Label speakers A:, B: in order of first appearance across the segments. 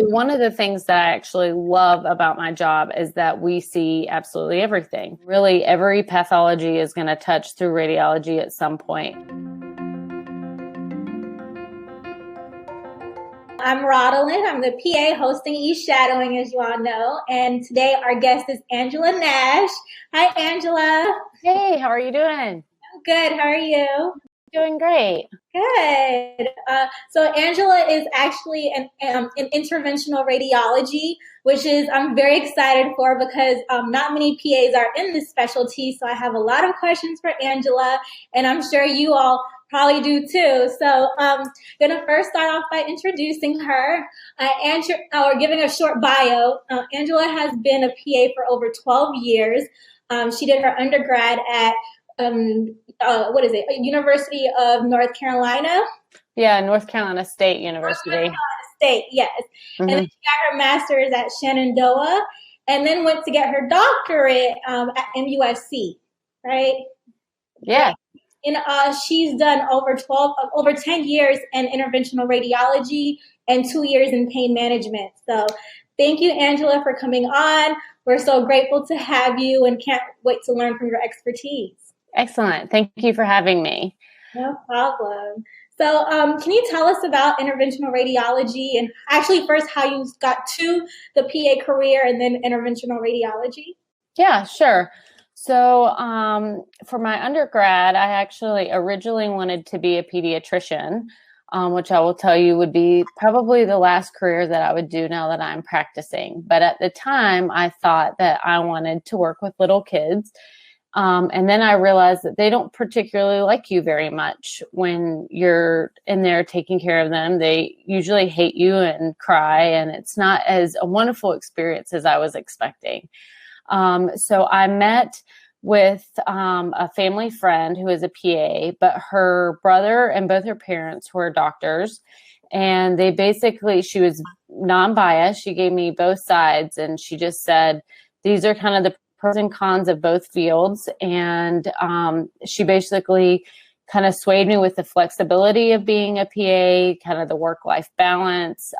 A: One of the things that I actually love about my job is that we see absolutely everything. Really, every pathology is going to touch through radiology at some point.
B: I'm Radiology. I'm the PA hosting eShadowing, as you all know. And today our guest is Angela Nash. Hi, Angela.
A: Hey, how are you doing?
B: I'm good. How are you?
A: Doing great.
B: Good. So Angela is actually in interventional radiology, which is I'm very excited for because not many PAs are in this specialty. So I have a lot of questions for Angela, and I'm sure you all probably do too. So I'm going to first start off by introducing her or giving a short bio. Angela has been a PA for over 12 years. She did her undergrad at University of North Carolina?
A: Yeah, North Carolina State University.
B: North Carolina State, yes. And then she got her master's at Shenandoah, and then went to get her doctorate at MUSC, right?
A: Yeah.
B: And she's done over 10 years in interventional radiology and 2 years in pain management. So thank you, Angela, for coming on. We're so grateful to have you and can't wait to learn from your expertise.
A: Excellent. Thank you for having me.
B: No problem. So can you tell us about interventional radiology and actually first how you got to the PA career and then interventional radiology?
A: Yeah, sure. So for my undergrad, I actually originally wanted to be a pediatrician, which I will tell you would be probably the last career that I would do now that I'm practicing. But at the time, I thought that I wanted to work with little kids. And then I realized that they don't particularly like you very much when you're in there taking care of them. They usually hate you and cry, and it's not as a wonderful experience as I was expecting. So I met with a family friend who is a PA, but her brother and both her parents were doctors. And they basically, she was non-biased. She gave me both sides, and she just said, these are kind of the pros and cons of both fields. And she basically kind of swayed me with the flexibility of being a PA, kind of the work-life balance.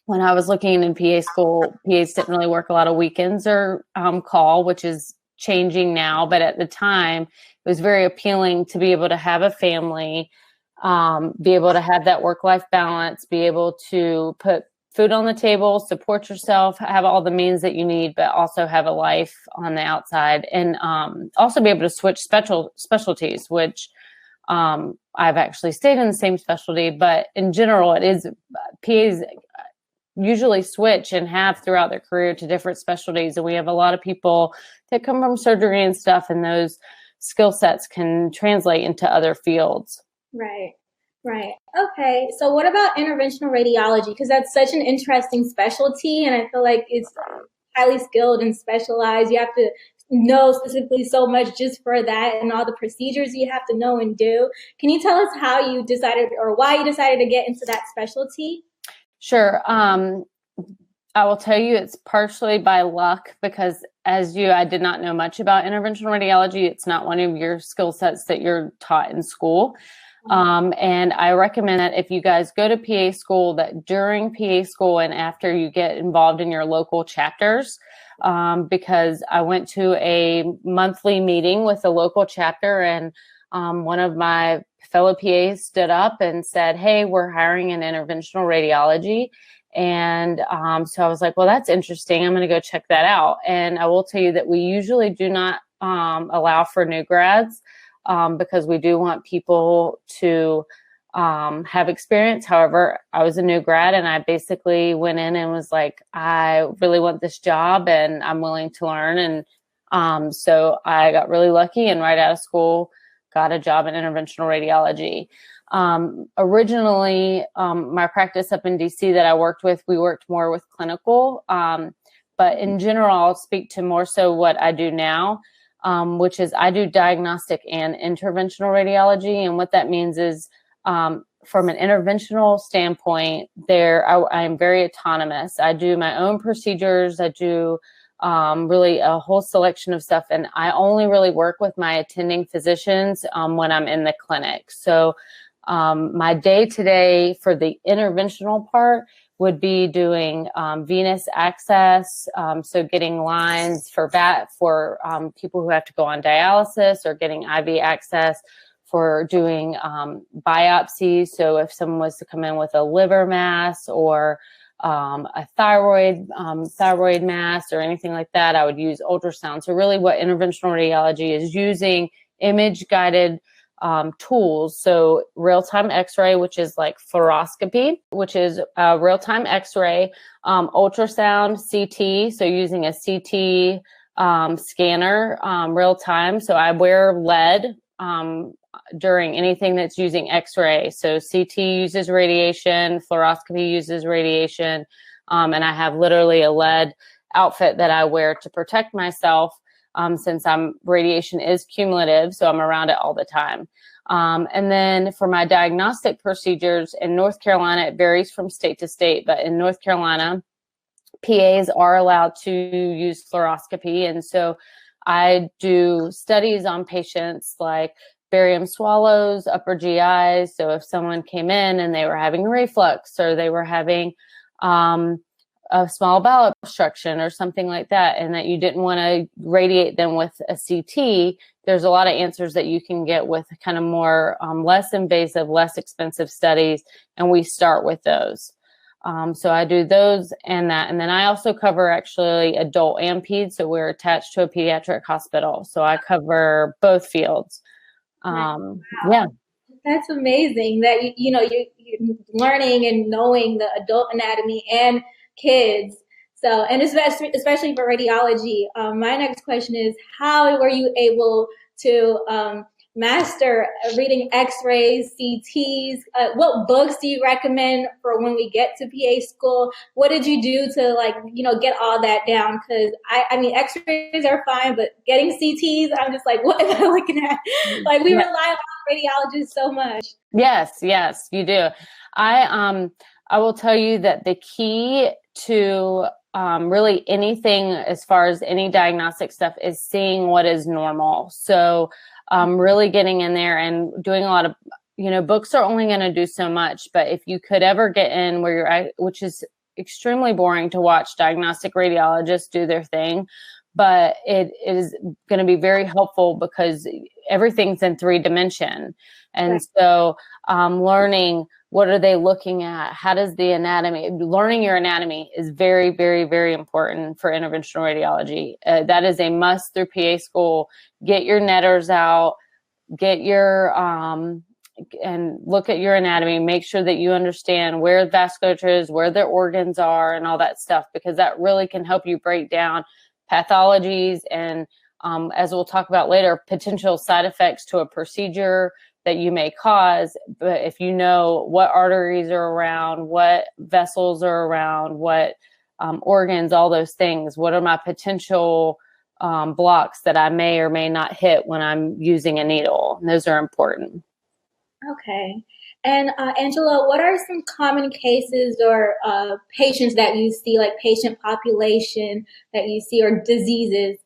A: When I was looking in PA school, PAs didn't really work a lot of weekends or call, which is changing now. But at the time, it was very appealing to be able to have a family, be able to have that work-life balance, be able to put food on the table, support yourself, have all the means that you need, but also have a life on the outside, and also be able to switch specialties, which I've actually stayed in the same specialty, but in general, it is PAs usually switch and have throughout their career to different specialties. And we have a lot of people that come from surgery and stuff, and those skill sets can translate into other fields.
B: Right. Right. Okay. So what about interventional radiology? Because that's such an interesting specialty, and I feel like it's highly skilled and specialized. You have to know specifically so much just for that and all the procedures you have to know and do. Can you tell us how you decided or why you decided to get into that specialty?
A: Sure. I will tell you it's partially by luck because I did not know much about interventional radiology. It's not one of your skill sets that you're taught in school. And I recommend that if you guys go to PA school, that during PA school and after you get involved in your local chapters, because I went to a monthly meeting with a local chapter, and one of my fellow PAs stood up and said, "Hey, we're hiring an interventional radiology." And so I was like, well, that's interesting. I'm going to go check that out. And I will tell you that we usually do not allow for new grads. Because we do want people to have experience. However, I was a new grad, and I basically went in and was like, I really want this job and I'm willing to learn. And so I got really lucky, and right out of school, got a job in interventional radiology. Originally, my practice up in DC that I worked with, we worked more with clinical. But in general, I'll speak to more so what I do now. Which is I do diagnostic and interventional radiology. And what that means is from an interventional standpoint, I am very autonomous. I do my own procedures. I do really a whole selection of stuff. And I only really work with my attending physicians when I'm in the clinic. So my day-to-day for the interventional part would be doing venous access, so getting lines for people who have to go on dialysis, or getting IV access for doing biopsies. So if someone was to come in with a liver mass or a thyroid mass or anything like that, I would use ultrasound. So really what interventional radiology is using image-guided tools. So real-time x-ray, which is like fluoroscopy, which is real-time x-ray, ultrasound, CT, so using a CT scanner real-time. So I wear lead during anything that's using x-ray. So CT uses radiation, fluoroscopy uses radiation, and I have literally a lead outfit that I wear to protect myself. Since radiation is cumulative, so I'm around it all the time. And then for my diagnostic procedures in North Carolina, it varies from state to state, but in North Carolina, PAs are allowed to use fluoroscopy. And so I do studies on patients like barium swallows, upper GI. So if someone came in and they were having reflux, or they were having a small bowel obstruction or something like that, and that you didn't want to radiate them with a CT, there's a lot of answers that you can get with kind of more less invasive, less expensive studies, and we start with those. So I do those and that. And then I also cover actually adult and peds. So we're attached to a pediatric hospital. So I cover both fields.
B: Wow.
A: Yeah.
B: That's amazing that you're learning and knowing the adult anatomy and kids. So, and especially for radiology. My next question is, how were you able to master reading X-rays, CTs? What books do you recommend for when we get to PA school? What did you do to get all that down? Because I mean, X-rays are fine, but getting CTs, I'm just like, what am I looking at? Like, we rely on radiologists so much.
A: Yes, you do. I will tell you that the key to really anything as far as any diagnostic stuff is seeing what is normal. So really getting in there and doing a lot of, books are only going to do so much, but if you could ever get in where you're at, which is extremely boring to watch diagnostic radiologists do their thing, but it is going to be very helpful because everything's in 3-dimension. And so learning, what are they looking at? How does the anatomy, learning your anatomy is very, very, very important for interventional radiology. That is a must through PA school. Get your netters out, get your, and look at your anatomy, make sure that you understand where vasculature is, where the organs are, and all that stuff, because that really can help you break down pathologies and, as we'll talk about later, potential side effects to a procedure that you may cause. But if you know what arteries are around, what vessels are around, what organs, all those things, what are my potential blocks that I may or may not hit when I'm using a needle? And those are important.
B: Okay. And Angela, what are some common cases or patients that you see, like patient population that you see, or diseases?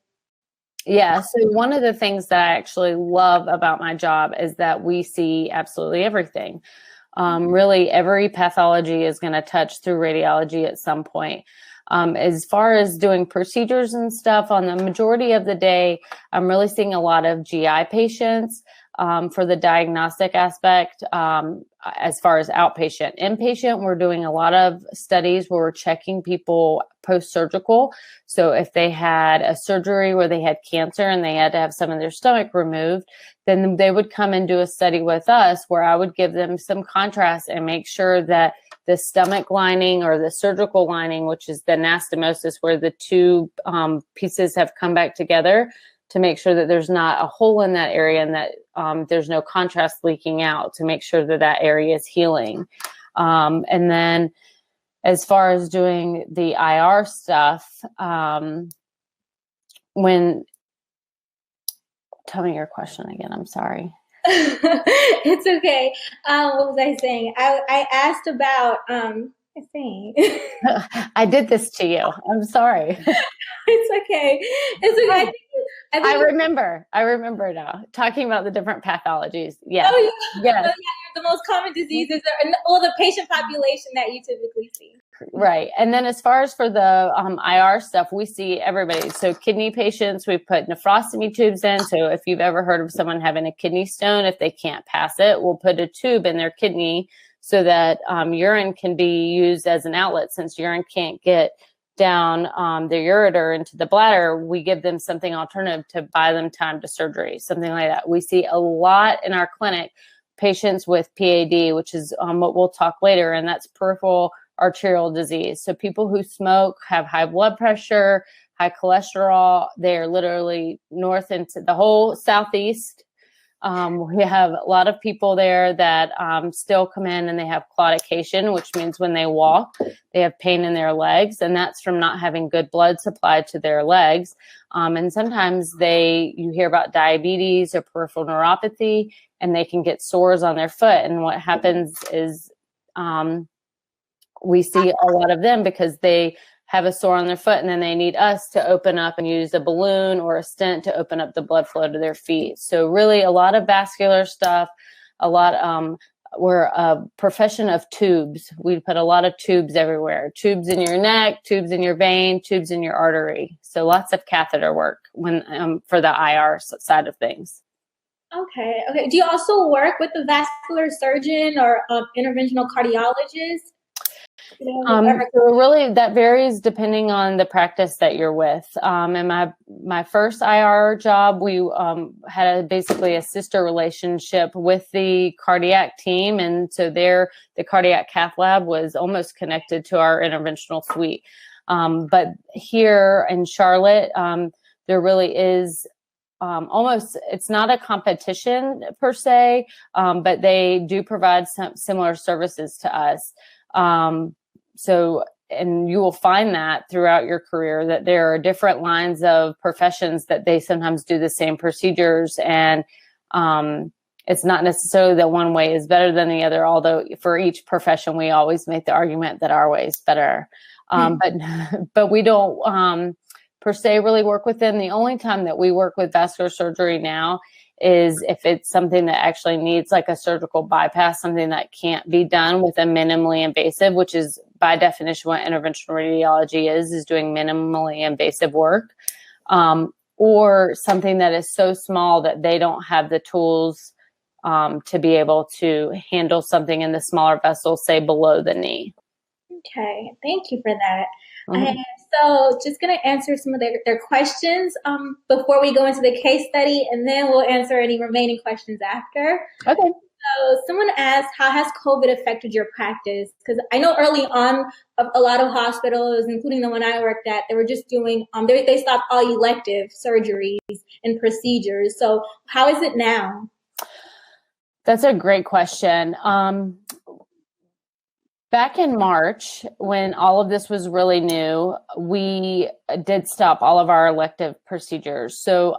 A: Yeah. So one of the things that I actually love about my job is that we see absolutely everything. Really, every pathology is going to touch through radiology at some point. As far as doing procedures and stuff, on the majority of the day, I'm really seeing a lot of GI patients for the diagnostic aspect. As far as outpatient, inpatient, we're doing a lot of studies where we're checking people post-surgical. So if they had a surgery where they had cancer and they had to have some of their stomach removed, then they would come and do a study with us where I would give them some contrast and make sure that the stomach lining or the surgical lining, which is the anastomosis, where the two pieces have come back together, to make sure that there's not a hole in that area and that there's no contrast leaking out, to make sure that that area is healing. And then as far as doing the IR stuff, tell me your question again. I'm sorry.
B: It's okay. What was I saying? I asked about,
A: I did this to you. I'm sorry.
B: It's okay. It's okay.
A: I remember now. Talking about the different pathologies. Yeah.
B: Oh, yeah. Yes. So, yeah, the most common diseases or the patient population that you typically see.
A: Right. And then as far as for the IR stuff, we see everybody. So kidney patients, we put nephrostomy tubes in. So if you've ever heard of someone having a kidney stone, if they can't pass it, we'll put a tube in their kidney so that urine can be used as an outlet. Since urine can't get down the ureter into the bladder, we give them something alternative to buy them time to surgery, something like that. We see a lot in our clinic patients with PAD, which is what we'll talk later, and that's peripheral arterial disease. So people who smoke, have high blood pressure, high cholesterol, they're literally north into the whole Southeast. We have a lot of people there that still come in and they have claudication, which means when they walk, they have pain in their legs, and that's from not having good blood supply to their legs. And sometimes you hear about diabetes or peripheral neuropathy, and they can get sores on their foot. And what happens is we see a lot of them because they have a sore on their foot, and then they need us to open up and use a balloon or a stent to open up the blood flow to their feet. So really a lot of vascular stuff, a lot, we're a profession of tubes. We put a lot of tubes everywhere, tubes in your neck, tubes in your vein, tubes in your artery. So lots of catheter work for the IR side of things.
B: Okay. Do you also work with the vascular surgeon or interventional cardiologist?
A: So really that varies depending on the practice that you're with. In my first IR job, we had basically a sister relationship with the cardiac team. And so the cardiac cath lab was almost connected to our interventional suite. But here in Charlotte, there really is it's not a competition per se, but they do provide some similar services to us. And you will find that throughout your career that there are different lines of professions that they sometimes do the same procedures. And it's not necessarily that one way is better than the other, although for each profession, we always make the argument that our way is better. But we don't per se really work with them. The only time that we work with vascular surgery now is if it's something that actually needs like a surgical bypass, something that can't be done with a minimally invasive, which is by definition what interventional radiology is doing minimally invasive work, or something that is so small that they don't have the tools to be able to handle something in the smaller vessel, say below the knee.
B: Okay, thank you for that. Mm-hmm. So just going to answer some of their questions before we go into the case study, and then we'll answer any remaining questions after. Okay. So someone asked, how has COVID affected your practice? Because I know early on, a lot of hospitals, including the one I worked at, they were just doing, they stopped all elective surgeries and procedures. So how is it now?
A: That's a great question. Back in March, when all of this was really new, we did stop all of our elective procedures. So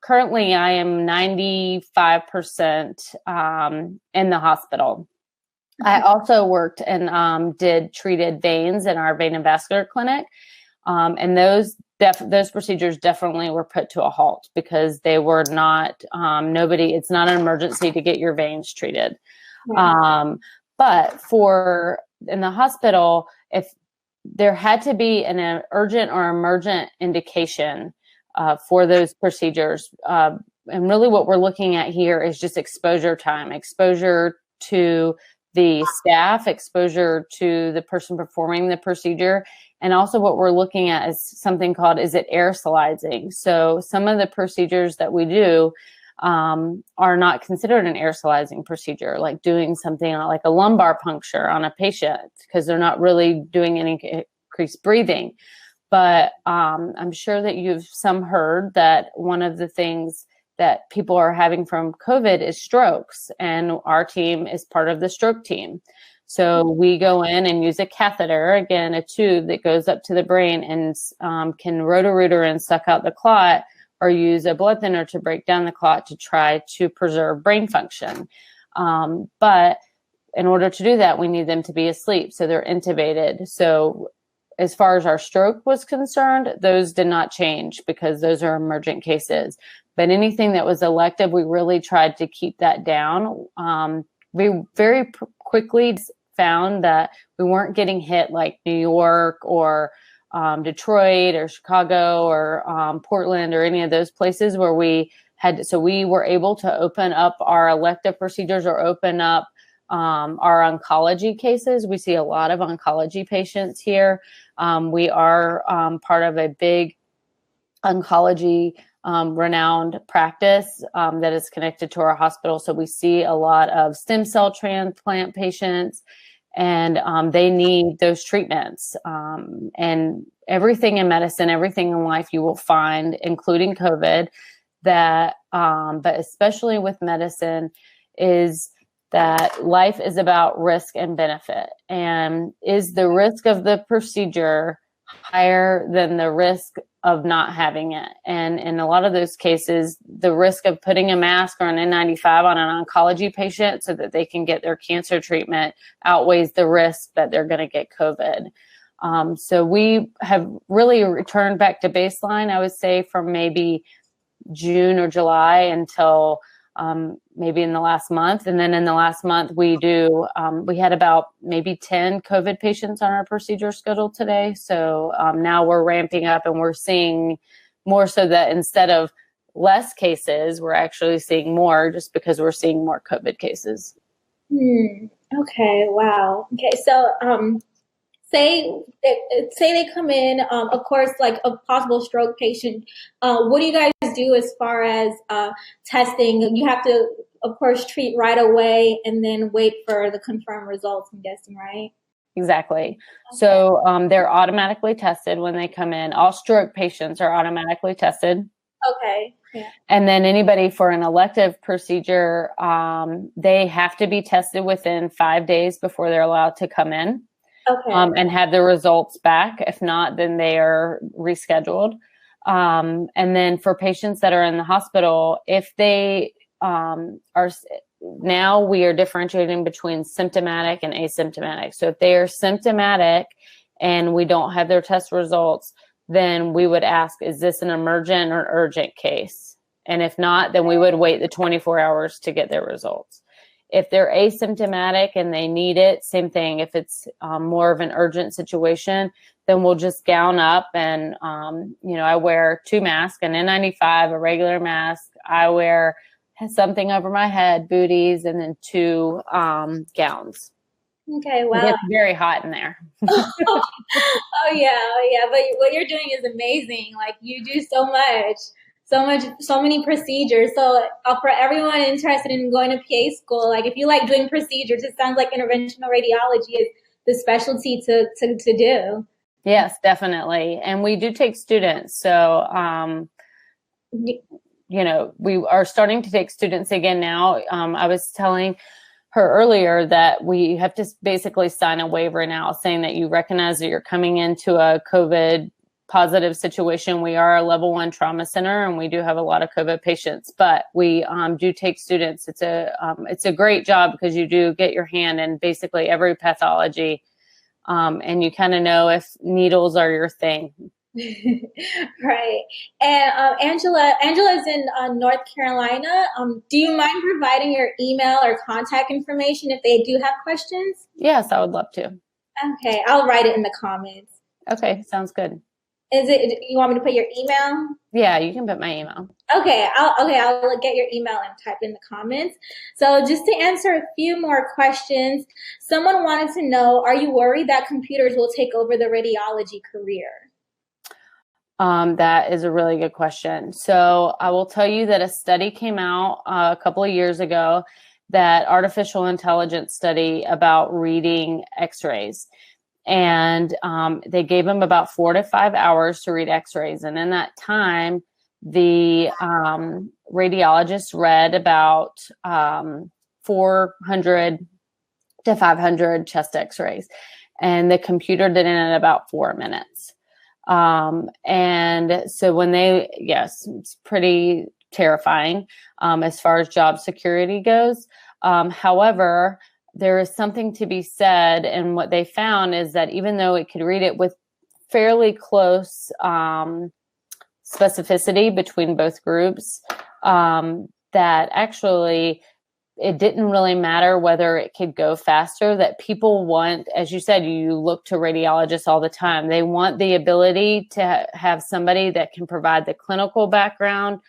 A: currently I am 95% in the hospital. I also worked and did treated veins in our vein and vascular clinic. And those procedures definitely were put to a halt because they were not, it's not an emergency to get your veins treated. Right. But in the hospital, if there had to be an urgent or emergent indication for those procedures, and really what we're looking at here is just exposure time, exposure to the staff, exposure to the person performing the procedure. And also what we're looking at is something called, is it aerosolizing? So some of the procedures that we do are not considered an aerosolizing procedure, like doing something like a lumbar puncture on a patient, because they're not really doing any increased breathing. But I'm sure that you've heard that one of the things that people are having from COVID is strokes, and our team is part of the stroke team. So we go in and use a catheter, again, a tube that goes up to the brain and can roto-rooter and suck out the clot, or use a blood thinner to break down the clot to try to preserve brain function. But in order to do that, we need them to be asleep. So they're intubated. So as far as our stroke was concerned, those did not change because those are emergent cases. But anything that was elective, we really tried to keep that down. We very quickly found that we weren't getting hit like New York or Detroit or Chicago or Portland or any of those places where we had. So we were able to open up our elective procedures or open up our oncology cases. We see a lot of oncology patients here. We are part of a big oncology renowned practice that is connected to our hospital. So we see a lot of stem cell transplant patients, and they need those treatments. And everything in medicine, everything in life you will find, including COVID, that, but especially with medicine, is that life is about risk and benefit. And is the risk of the procedure higher than the risk of not having it? And in a lot of those cases, the risk of putting a mask or an N95 on an oncology patient so that they can get their cancer treatment outweighs the risk that they're going to get COVID. So we have really returned back to baseline, I would say, from maybe June or July until maybe in the last month. And then in the last month, we had about maybe 10 COVID patients on our procedure schedule today. So now we're ramping up, and we're seeing more, so that instead of less cases, we're actually seeing more, just because we're seeing more COVID cases.
B: Okay. Wow. Okay. So, say they come in, of course, like a possible stroke patient. What do you guys do as far as testing? You have to, of course, treat right away and then wait for the confirmed results, I'm guessing, right?
A: Exactly. Okay. So they're automatically tested when they come in. All stroke patients are automatically tested.
B: Okay. Yeah.
A: And then anybody for an elective procedure, they have to be tested within 5 days before they're allowed to come in.
B: Okay.
A: And have the results back. If not, then they are rescheduled. And then for patients that are in the hospital, if they now we are differentiating between symptomatic and asymptomatic. So if they are symptomatic and we don't have their test results, then we would ask, is this an emergent or urgent case? And if not, then we would wait the 24 hours to get their results. If they're asymptomatic and they need it, same thing. If it's more of an urgent situation, then we'll just gown up and, I wear 2 masks, an N95, a regular mask. I wear something over my head, booties, and then 2 gowns.
B: Okay, wow.
A: It's very hot in there.
B: Oh yeah. But what you're doing is amazing. Like, you do so many procedures. So for everyone interested in going to PA school, like, if you like doing procedures, it sounds like interventional radiology is the specialty to do.
A: Yes, definitely. And we do take students. So, we are starting to take students again now. I was telling her earlier that we have to basically sign a waiver now saying that you recognize that you're coming into a COVID positive situation. We are a level 1 trauma center, and we do have a lot of COVID patients, but we do take students. It's a great job because you do get your hand in basically every pathology, and you kind of know if needles are your thing.
B: Right. And Angela's in North Carolina. Do you mind providing your email or contact information if they do have questions?
A: Yes, I would love to.
B: Okay, I'll write it in the comments.
A: Okay, sounds good.
B: You want me to put your email?
A: Yeah, you can put my email.
B: Okay, I'll get your email and type in the comments. So just to answer a few more questions, someone wanted to know, are you worried that computers will take over the radiology career?
A: That is a really good question. So I will tell you that a study came out a couple of years ago, that artificial intelligence study about reading x-rays. And they gave them about 4 to 5 hours to read x-rays. And in that time, the radiologist read about 400 to 500 chest x-rays. And the computer did it in about 4 minutes. And so it's pretty terrifying as far as job security goes. However, there is something to be said, and what they found is that even though it could read it with fairly close specificity between both groups, that actually it didn't really matter whether it could go faster, that people want, as you said, you look to radiologists all the time. They want the ability to have somebody that can provide the clinical background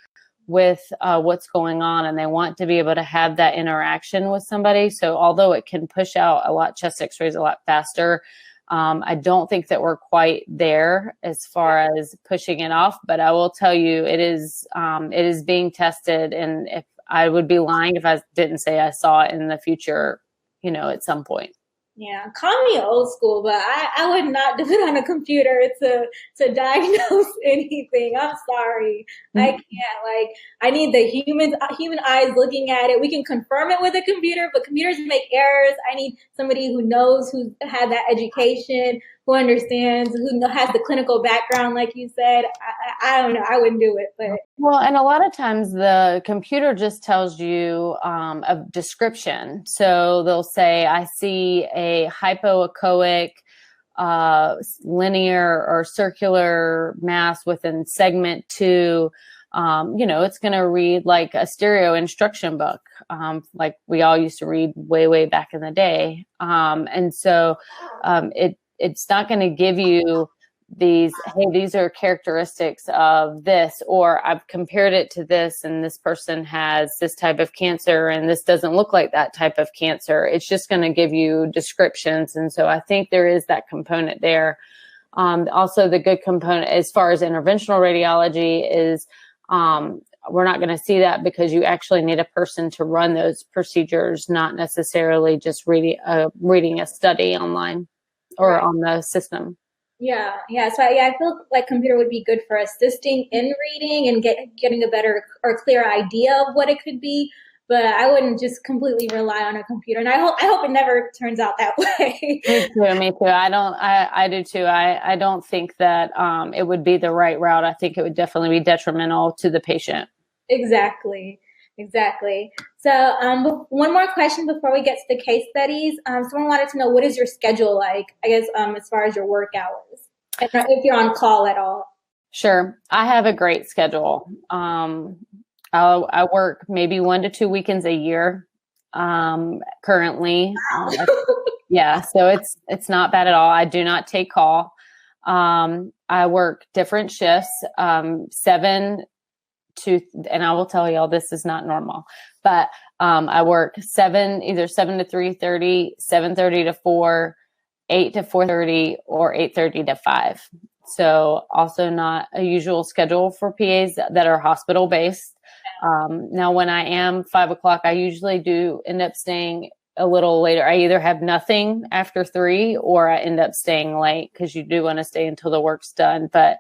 A: with what's going on, and they want to be able to have that interaction with somebody. So although it can push out a lot, chest x-rays a lot faster, I don't think that we're quite there as far as pushing it off, but I will tell you it is being tested, and if I would be lying if I didn't say I saw it in the future, at some point.
B: Yeah, call me old school, but I would not do it on a computer to diagnose anything. I'm sorry. I can't. Like, I need the human eyes looking at it. We can confirm it with a computer, but computers make errors. I need somebody who knows, who had that education, who understands, who has the clinical background, like you said. I don't know. I wouldn't do it. But
A: well, and a lot of times the computer just tells you a description. So they'll say, I see a hypoechoic linear or circular mass within segment 2. It's going to read like a stereo instruction book, like we all used to read way back in the day. And so it's not going to give you these are characteristics of this, or I've compared it to this, and this person has this type of cancer, and this doesn't look like that type of cancer. It's just going to give you descriptions. And so I think there is that component there. Also, the good component as far as interventional radiology is we're not going to see that because you actually need a person to run those procedures, not necessarily just reading a study online or on the system.
B: Yeah. So I feel like computer would be good for assisting in reading and getting a better or clearer idea of what it could be. But I wouldn't just completely rely on a computer. And I hope it never turns out that way.
A: Me too. I do too. I don't think that it would be the right route. I think it would definitely be detrimental to the patient.
B: Exactly. So one more question before we get to the case studies. Someone wanted to know, what is your schedule like, I guess, as far as your work hours, if you're on call at all?
A: Sure. I have a great schedule. I work maybe 1 to 2 weekends a year currently. Yeah, so it's not bad at all. I do not take call. I work different shifts, 7 to, and I will tell y'all this is not normal, but I work either 7 to 3:30, 7:30 to 4, 8 to 4:30, or 8:30 to 5. So also not a usual schedule for PAs that are hospital based. Now, when I am 5 o'clock, I usually do end up staying a little later. I either have nothing after 3 or I end up staying late because you do want to stay until the work's done. But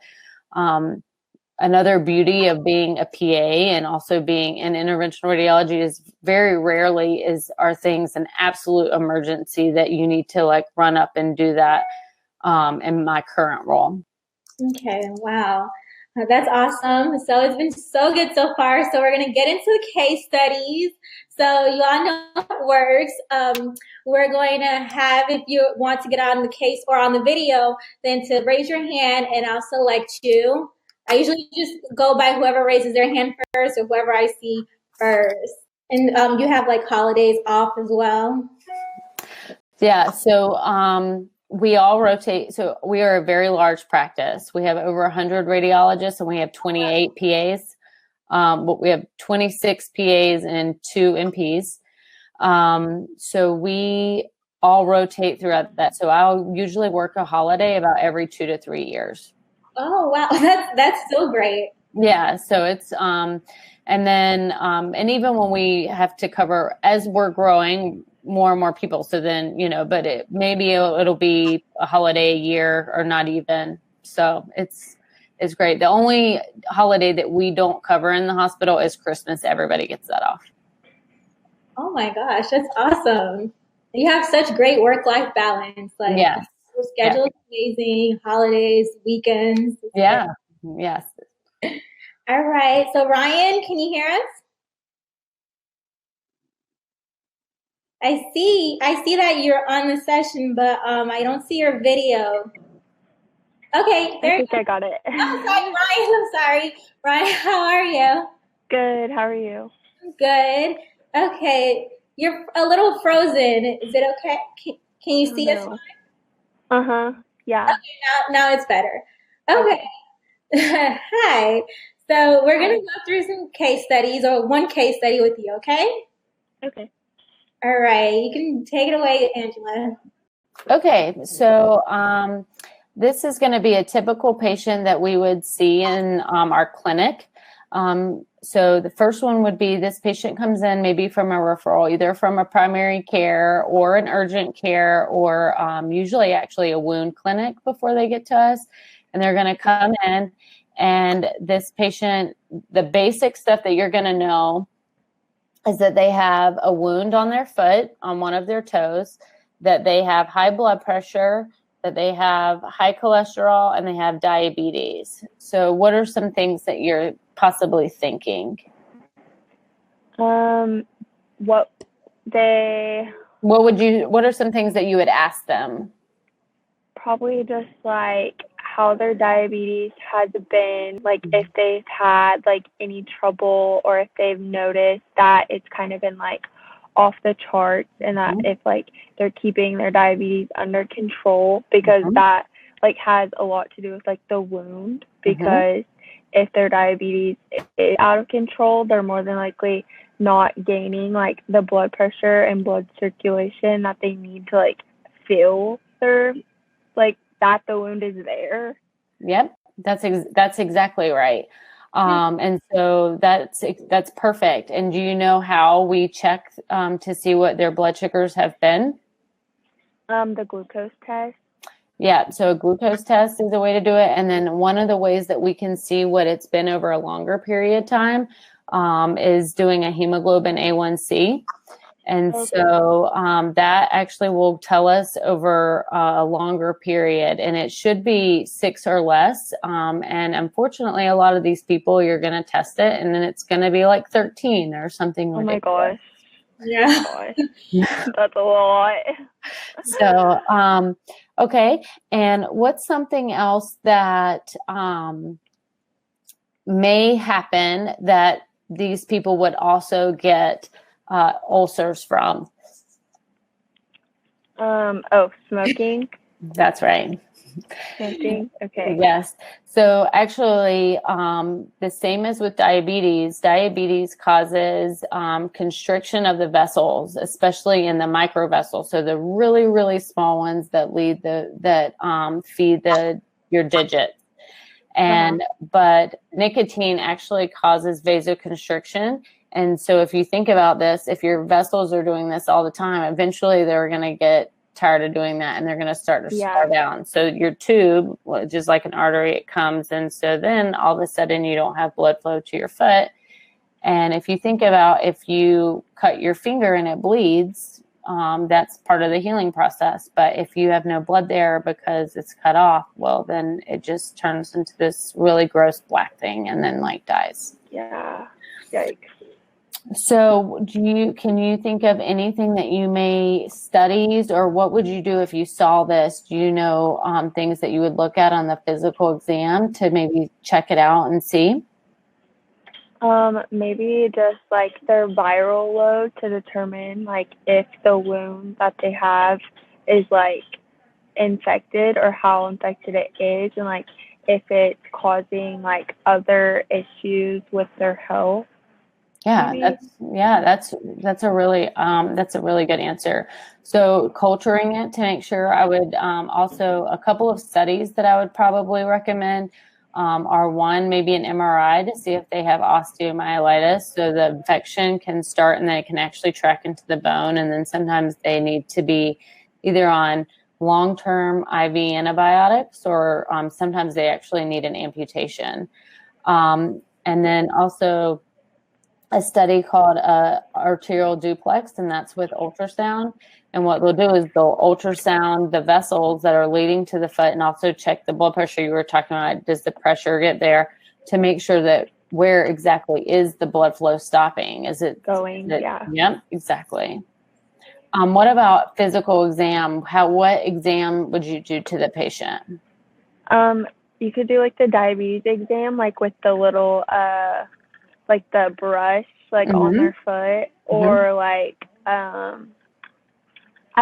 A: another beauty of being a PA and also being in interventional radiology is very rarely are things an absolute emergency that you need to like run up and do that in my current role.
B: Okay, wow. That's awesome. So it's been so good so far. So we're going to get into the case studies. So you all know how it works. We're going to have, if you want to get on the case or on the video, then to raise your hand and I'll select you. I usually just go by whoever raises their hand first or whoever I see first. And you have like holidays off as well?
A: Yeah. So we all rotate. So we are a very large practice. We have over 100 radiologists and we have 28 PAs. But we have 26 PAs and 2 NPs. So we all rotate throughout that. So I'll usually work a holiday about every 2 to 3 years.
B: Oh, wow. That's so great.
A: Yeah. So it's, and then, and even when we have to cover, as we're growing, more and more people. So then, but maybe it'll be a holiday a year or not even. So it's great. The only holiday that we don't cover in the hospital is Christmas. Everybody gets that off.
B: Oh my gosh, that's awesome. You have such great work-life balance. Like,
A: yes.
B: Your schedule is amazing. Holidays, weekends.
A: Yeah. Yes.
B: All right. So Ryan, can you hear us? I see that you're on the session, but I don't see your video. Okay, there.
C: I think I got it.
B: I'm sorry, Ryan. I'm sorry. Ryan, how are you?
C: Good. How are you?
B: Good. Okay. You're a little frozen. Is it okay? Can you see us?
C: Yeah.
B: Okay, now it's better. Okay. Hi. So we're going to go through some case studies, or one case study with you, okay?
C: Okay.
B: All right. You can take it away, Angela.
A: Okay. So this is going to be a typical patient that we would see in our clinic. So the first one would be this patient comes in maybe from a referral, either from a primary care or an urgent care, or usually actually a wound clinic before they get to us. And they're going to come in, and this patient, the basic stuff that you're going to know is that they have a wound on their foot, on one of their toes, that they have high blood pressure, that they have high cholesterol, and they have diabetes. So what are some things that you're possibly thinking?
C: What
A: are some things that you would ask them?
C: Probably just like how their diabetes has been, like if they've had like any trouble, or if they've noticed that it's kind of been like off the charts, and that if like they're keeping their diabetes under control, because that like has a lot to do with like the wound, because if their diabetes is out of control, they're more than likely not gaining like the blood pressure and blood circulation that they need to like feel their like that the wound is there.
A: Yep, that's exactly right. And so that's perfect. And do you know how we check to see what their blood sugars have been?
C: The glucose test.
A: Yeah, so a glucose test is a way to do it. And then one of the ways that we can see what it's been over a longer period of time is doing a hemoglobin A1c. And so that actually will tell us over a longer period, and it should be 6 or less. And unfortunately, a lot of these people, you're going to test it, and then it's going to be like 13 or something.
C: Oh my gosh.
B: Yeah.
C: That's a lot.
A: So, okay. And what's something else that may happen that these people would also get ulcers from?
C: Smoking.
A: That's right.
C: Smoking. Okay.
A: Yes. So actually, the same as with diabetes. Diabetes causes constriction of the vessels, especially in the microvessels. So the really, really small ones that feed your digits. And but nicotine actually causes vasoconstriction. And so if you think about this, if your vessels are doing this all the time, eventually they're going to get tired of doing that, and they're going to start to slow down. So your tube, which is like an artery, it comes. And so then all of a sudden you don't have blood flow to your foot. And if you think about if you cut your finger and it bleeds, that's part of the healing process. But if you have no blood there because it's cut off, well, then it just turns into this really gross black thing and then like dies.
C: Yeah. Yikes.
A: So can you think of anything that you may studies, or what would you do if you saw this? Do you know things that you would look at on the physical exam to maybe check it out and see?
C: Maybe just like their viral load to determine like if the wound that they have is like infected, or how infected it is, and like if it's causing like other issues with their health.
A: Yeah, that's a really good answer. So culturing it to make sure. I would also, a couple of studies that I would probably recommend are one, maybe an MRI to see if they have osteomyelitis. So the infection can start and then it can actually track into the bone. And then sometimes they need to be either on long-term IV antibiotics, or sometimes they actually need an amputation. And then also a study called arterial duplex, and that's with ultrasound. And what they'll do is they'll ultrasound the vessels that are leading to the foot, and also check the blood pressure you were talking about. Does the pressure get there, to make sure that where exactly is the blood flow stopping? Is it
C: going?
A: Yep, exactly. What about physical exam? What exam would you do to the patient?
C: You could do like the diabetes exam, like with the little like the brush like on their foot, or like I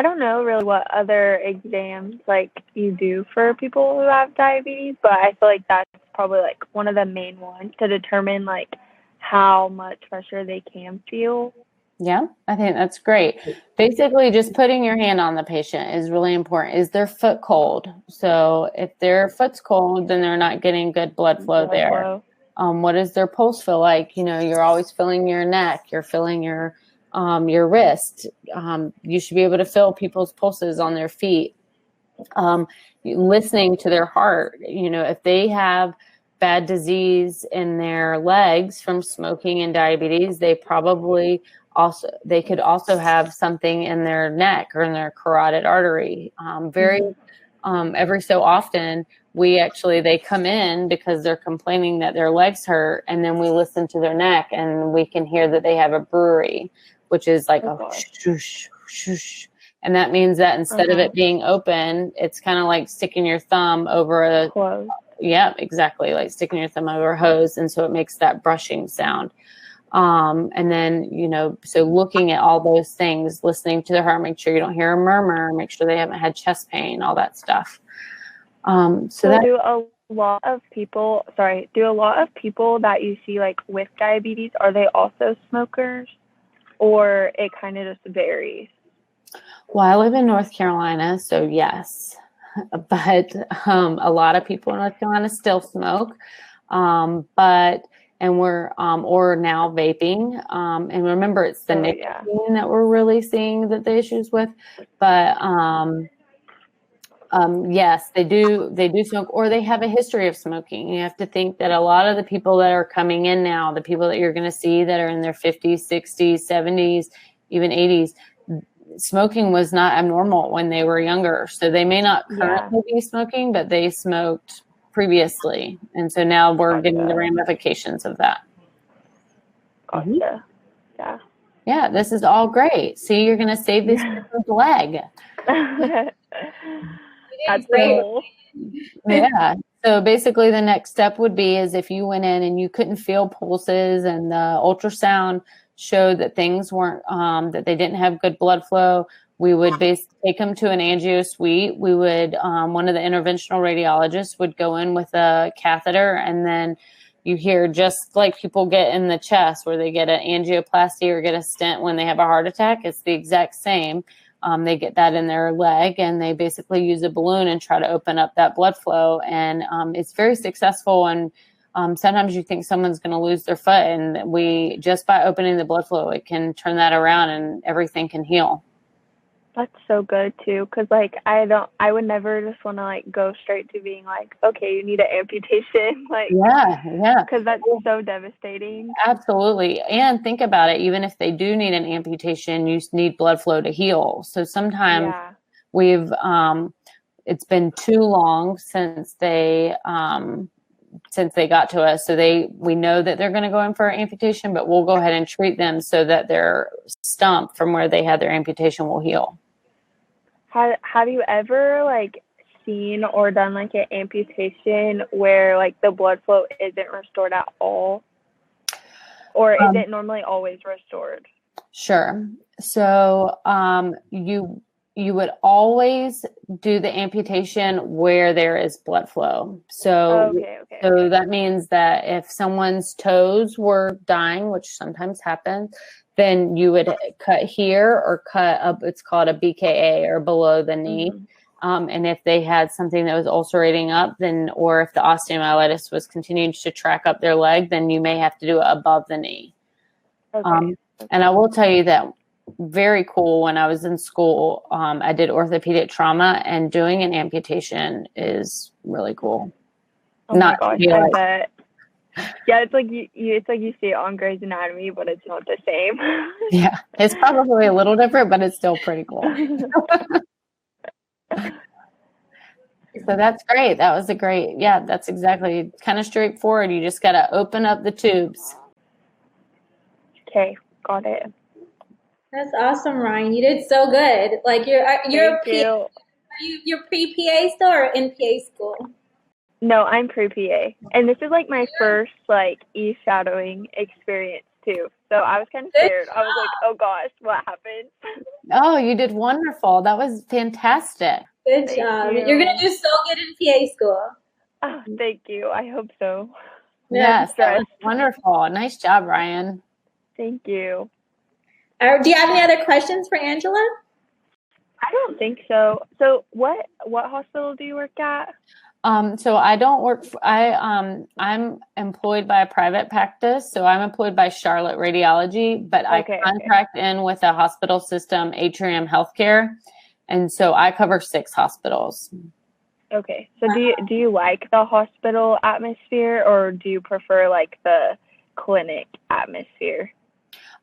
C: don't know really what other exams like you do for people who have diabetes, but I feel like that's probably like one of the main ones to determine like how much pressure they can feel.
A: Yeah, I think that's great. Basically, just putting your hand on the patient is really important. Is their foot cold? So if their foot's cold, then they're not getting good blood flow there. What does their pulse feel like? You know, you're always feeling your neck, you're feeling your wrist. You should be able to feel people's pulses on their feet. Listening to their heart. You know, if they have bad disease in their legs from smoking and diabetes, they could also have something in their neck or in their carotid artery. Every so often, they come in because they're complaining that their legs hurt, and then we listen to their neck and we can hear that they have a brewery, which is like a shoosh, shoosh. And that means that instead of it being open, it's kind of like sticking your thumb over a
C: closed.
A: Yeah, exactly. Like sticking your thumb over a hose. And so it makes that brushing sound. And then, you know, so looking at all those things, listening to their heart, make sure you don't hear a murmur, make sure they haven't had chest pain, all that stuff.
C: Do a lot of people that you see like with diabetes, are they also smokers, or it kind of just varies?
A: Well, I live in North Carolina, so yes, but a lot of people in North Carolina still smoke, and we're or now vaping, and remember it's the nicotine that we're really seeing the issues with, but yes, they do smoke, or they have a history of smoking. You have to think that a lot of the people that are coming in now, the people that you're going to see that are in their 50s, 60s, 70s, even 80s, smoking was not abnormal when they were younger. So they may not currently be smoking, but they smoked previously. And so now we're getting the ramifications of that.
C: Gotcha.
A: Yeah, this is all great. See, you're going to save this person's leg.
C: That's cool.
A: Yeah. So basically the next step would be is if you went in and you couldn't feel pulses and the ultrasound showed that things weren't, that they didn't have good blood flow, we would take them to an angio suite. We would, one of the interventional radiologists would go in with a catheter, and then you hear just like people get in the chest where they get an angioplasty or get a stent when they have a heart attack. It's the exact same. They get that in their leg, and they basically use a balloon and try to open up that blood flow. And it's very successful. And sometimes you think someone's going to lose their foot, and just by opening the blood flow, it can turn that around and everything can heal.
C: That's so good too, because like I would never just want to like go straight to being like, okay, you need an amputation, like because that's so devastating.
A: Absolutely. And think about it, even if they do need an amputation, you need blood flow to heal. So sometimes it's been too long since they got to us, so we know that they're going to go in for an amputation, but we'll go ahead and treat them so that their stump from where they had their amputation will heal.
C: Have you ever like seen or done like an amputation where like the blood flow isn't restored at all, or is it normally always restored? Sure.
A: So you would always do the amputation where there is blood flow. So, so that means that if someone's toes were dying, which sometimes happens, then you would cut here or cut up, it's called a BKA, or below the knee. And if they had something that was ulcerating up, then, or if the osteomyelitis was continuing to track up their leg, then you may have to do it above the knee. And I will tell you that very cool. When I was in school, I did orthopedic trauma, and doing an amputation is really cool.
C: Oh my gosh, I bet. Yeah, it's like you see it on Grey's Anatomy, but it's not the same.
A: Yeah, it's probably a little different, but it's still pretty cool. So that's great. That was that's exactly kind of straightforward. You just got to open up the tubes.
B: Okay, got it. That's awesome, Ryan. You did so good. Like you're pre-PA still or in PA school?
C: No, I'm pre-PA. And this is like my first like eShadowing experience too. So I was kind of scared. I was like, oh gosh, what happened?
A: Oh, you did wonderful. That was fantastic.
B: Good job.
C: you.
B: You're going to do so good in PA school.
C: Oh, thank you. I hope so.
A: Yes, that was wonderful. Nice job, Ryan.
C: Thank you.
B: Do you have any other questions for Angela?
C: I don't think so. So what hospital do you work at?
A: So I don't work I'm employed by a private practice. So I'm employed by Charlotte Radiology, but I contract in with a hospital system, Atrium Healthcare. And so I cover 6 hospitals.
C: Okay. So do you like the hospital atmosphere, or do you prefer like the clinic atmosphere?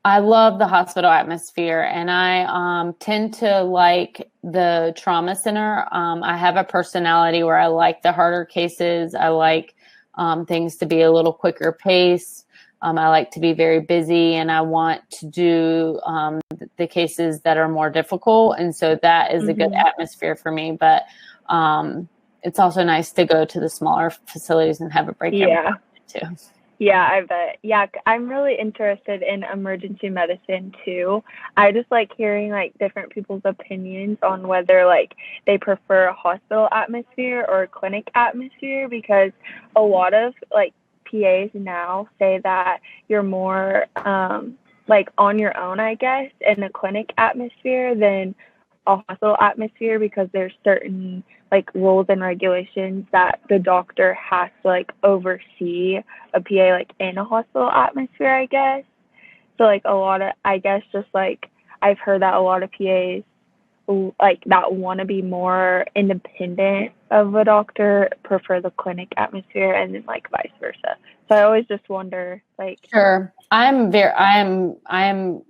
A: I love the hospital atmosphere, and I tend to like the trauma center. I have a personality where I like the harder cases. I like things to be a little quicker pace. I like to be very busy, and I want to do the cases that are more difficult. And so that is a good atmosphere for me. But it's also nice to go to the smaller facilities and have a break.
C: Yeah.
A: Too.
C: Yeah, I bet. Yeah, I'm really interested in emergency medicine too. I just like hearing like different people's opinions on whether like they prefer a hospital atmosphere or a clinic atmosphere, because a lot of like PAs now say that you're more like on your own, I guess, in a clinic atmosphere than a hospital atmosphere, because there's certain like rules and regulations that the doctor has to like oversee a PA like in a hospital atmosphere, I guess. So like a lot of, I guess, just like I've heard that a lot of PAs like that want to be more independent of a doctor prefer the clinic atmosphere, and then like vice versa. So I always just wonder, like.
A: Sure. I am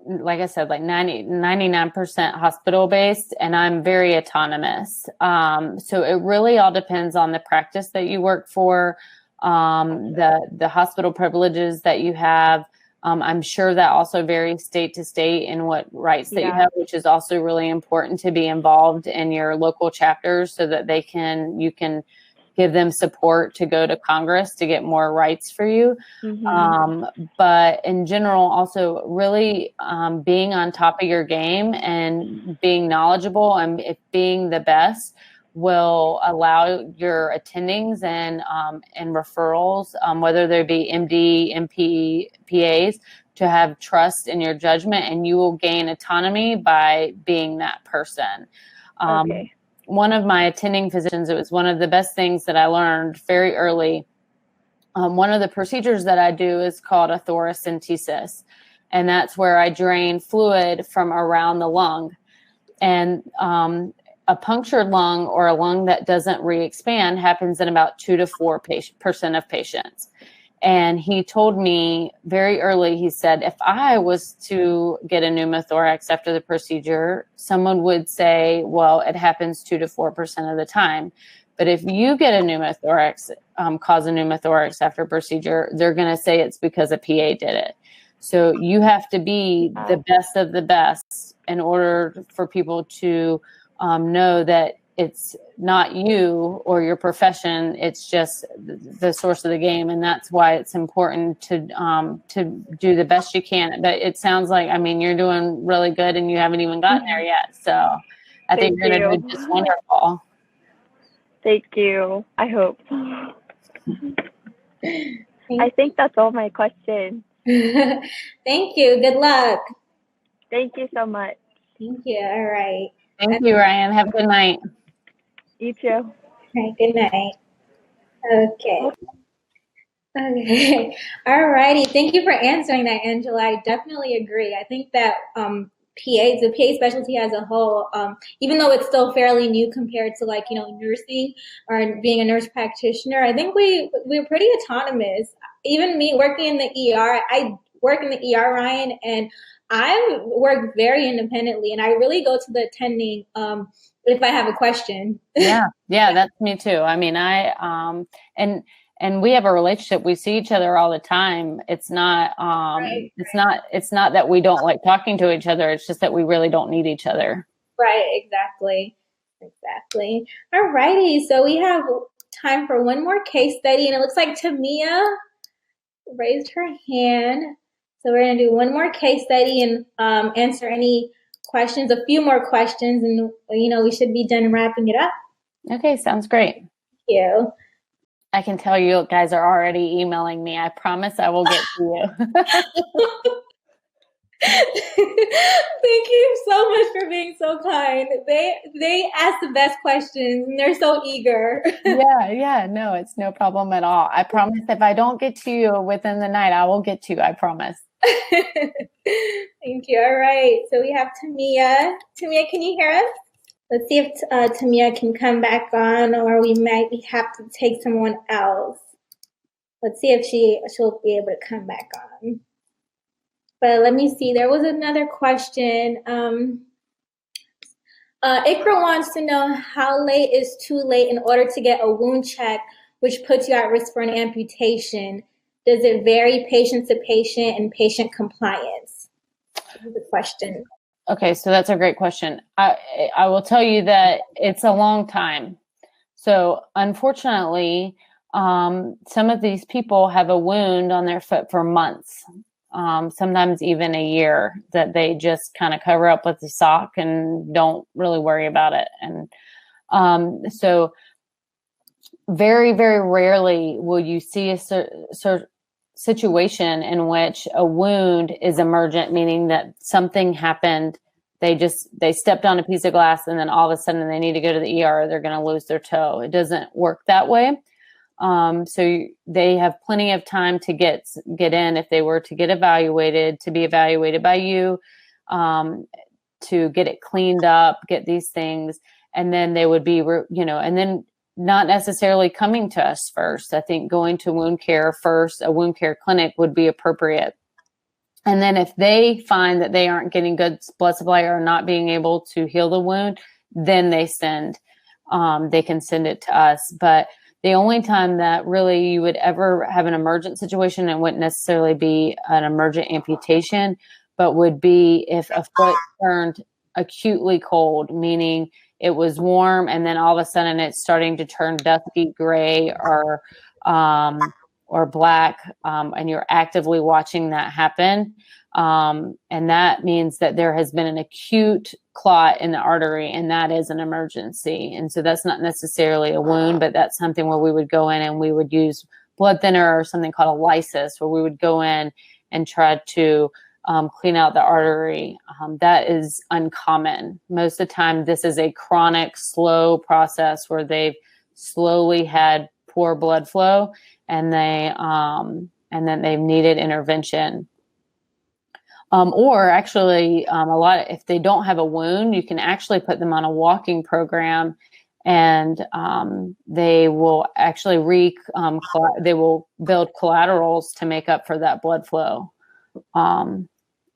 A: like I said, like 99% hospital based, and I'm very autonomous. So it really all depends on the practice that you work for, the hospital privileges that you have. I'm sure that also varies state to state in what rights that you have, which is also really important to be involved in your local chapters so that you can give them support to go to Congress to get more rights for you. But in general, also really being on top of your game and being knowledgeable and being the best will allow your attendings and referrals, whether they be MD, MP, PAs, to have trust in your judgment, and you will gain autonomy by being that person. One of my attending physicians, it was one of the best things that I learned very early. One of the procedures that I do is called a thoracentesis, and that's where I drain fluid from around the lung. And a punctured lung, or a lung that doesn't re-expand, happens in about 2 to 4% of patients. And he told me very early, he said, if I was to get a pneumothorax after the procedure, someone would say, well, it happens 2 to 4% of the time. But if you get a pneumothorax, cause a pneumothorax after procedure, they're going to say it's because a PA did it. So you have to be the best of the best in order for people to know that it's not you or your profession, it's just the source of the game. And that's why it's important to do the best you can. But it sounds like, I mean, you're doing really good and you haven't even gotten there yet. So I think you're going to do just wonderful.
C: Thank you. I hope. I think that's all my questions.
B: Thank you. Good luck.
C: Thank you so much.
B: Thank you. All right.
A: Thank you, Ryan. Have a good night.
C: You too.
B: All right. Good night. Okay. All righty. Thank you for answering that, Angela. I definitely agree. I think that the PA specialty as a whole, even though it's still fairly new compared to like, nursing or being a nurse practitioner, I think we're pretty autonomous. Even me working in the ER, I work in the ER, Ryan, and I work very independently, and I really go to the attending if I have a question.
A: Yeah, that's me too. I mean, and we have a relationship. We see each other all the time. It's not it's not that we don't like talking to each other. It's just that we really don't need each other.
B: Right, exactly. All righty. So we have time for one more case study, and it looks like Tamia raised her hand. So we're going to do one more case study and answer any questions, a few more questions, and we should be done wrapping it up.
A: Okay, sounds great.
B: Thank you.
A: I can tell you guys are already emailing me. I promise I will get to you.
B: Thank you so much for being so kind. They ask the best questions and they're so eager.
A: Yeah, no, it's no problem at all. I promise if I don't get to you within the night, I will get to you. I promise.
B: Thank you. All right. So we have Tamia. Tamia, can you hear us? Let's see if Tamia can come back on, or we might have to take someone else. Let's see if she'll be able to come back on. But let me see. There was another question. Ikra wants to know how late is too late in order to get a wound check, which puts you at risk for an amputation. Does it vary patient to patient and patient compliance? This is a question.
A: Okay, so that's a great question. I will tell you that it's a long time. So unfortunately, some of these people have a wound on their foot for months, sometimes even a year, that they just kind of cover up with the sock and don't really worry about it. And so very, very rarely will you see a situation in which a wound is emergent, meaning that something happened. They stepped on a piece of glass and then all of a sudden they need to go to the ER, or they're going to lose their toe. It doesn't work that way. So they have plenty of time to get in if they were to get evaluated, to be evaluated by you, to get it cleaned up, get these things, and then they would be, and then not necessarily coming to us first. I think going to wound care first, a wound care clinic would be appropriate. And then if they find that they aren't getting good blood supply or not being able to heal the wound, then they can send it to us. But the only time that really you would ever have an emergent situation, and wouldn't necessarily be an emergent amputation, but would be if a foot turned acutely cold, meaning it was warm and then all of a sudden it's starting to turn dusky gray or black, and you're actively watching that happen. And that means that there has been an acute clot in the artery, and that is an emergency. And so that's not necessarily a wound, but that's something where we would go in and we would use blood thinner or something called a lysis, where we would go in and try to clean out the artery. That is uncommon. Most of the time, this is a chronic, slow process where they've slowly had poor blood flow, and then they've needed intervention. Or actually, if they don't have a wound, you can actually put them on a walking program, and they will actually they will build collaterals to make up for that blood flow.